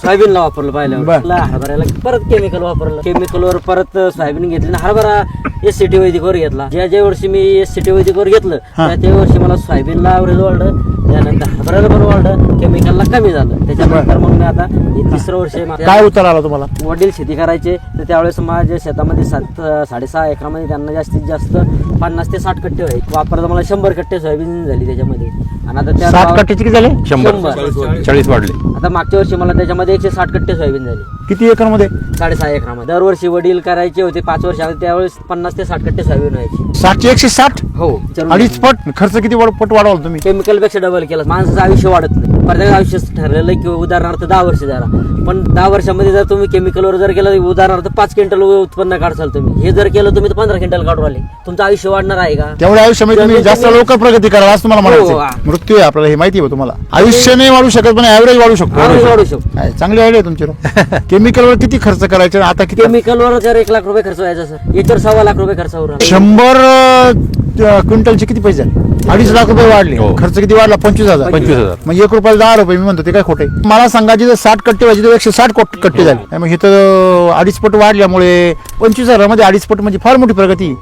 सोयाबीनला वापरलं पाहिलं हरभऱ्याला परत केमिकल वापरलं, केमिकलवर परत सोयाबीन घेतली आणि हरभरा SCT वैदिकवर घेतला. ज्या वर्षी मी SCT वैदिकवर घेतलं त्या वर्षी मला सोयाबीनला ॲव्हरेज वाढलं, त्यानंतर हरभऱ्याला पण वाढलं, केमिकलला कमी झालं. त्याच्यानंतर मग मी आता हे 3रं वर्ष आहे. काय उतार आला तुम्हाला? वडील शेती करायचे तर त्यावेळेस माझ्या शेतामध्ये 7.5 एकरामध्ये त्यांना जास्तीत जास्त 50 ते 60 कट्टे व्हायचे. वापरता मला 100 कट्टे सोयाबीन झाली त्याच्यामध्ये. आणि आता त्या 60 कट्ट्याचे किती झाले? 40 वाढले. आता मागच्या वर्षी मला त्याच्यामध्ये 160 कट्टे सोयाबीन झाली. किती एकर मध्ये? 6.5 एकरामध्ये. दरवर्षी वडील करायचे होते 5 वर्षामध्ये, त्यावेळेस 50 ते 60 कट्टे सोयाबीन व्हायची. 60 चे 160? हो. 2.5 पट. खर्च किती पट वाढवला तुम्ही? केमिकल पेक्षा डबल केला. माणसाचं आयुष्य वाढत नाही. प्रत्येक आयुष्य ठरलेलं आहे की उदाहरणार्थ 10 वर्ष झाला, पण 10 वर्षामध्ये जर तुम्ही केमिकलवर जर केलं उदाहरणार्थ 5 क्विंटल उत्पन्न काढसाल तुम्ही, हे जर केलं तुम्ही तर 15 क्विंटल काढू आले, तुमचं आयुष्य वाढणार आहे का? तेवढ्या आयुष्यामध्ये तुम्ही जास्त लवकर प्रगती करा असं तुम्हाला म्हणायचं. मृत्यू आहे आपल्याला हे माहिती आहे तुम्हाला. आयुष्य नाही वाढू शकत पण ऍव्हरेज वाढू शकतो. वाढू शकतो. चांगली आयडिया तुमची. केमिकलवर किती खर्च करायचा आता? किती? केमिकलवर जर 1 लाख रुपये खर्च व्हायचा सर, याच्यावर 1.25 लाख रुपये खर्च होणार. 100 क्विंटलचे किती पैसे झाले? 2.5 लाख रुपये वाढले. खर्च किती वाढला? 25,000. 25,000. म्हणजे 1 रुपयाला 10 रुपये. मी म्हणतो ते काय खोटे? मला सांगायचे जर 60 कट्टे व्हायचे तर 160 कट्टे झाले. मग हे तर 2.5 पट वाढल्यामुळे 25,000 मध्ये 2.5 पट म्हणजे फार मोठी प्रगती.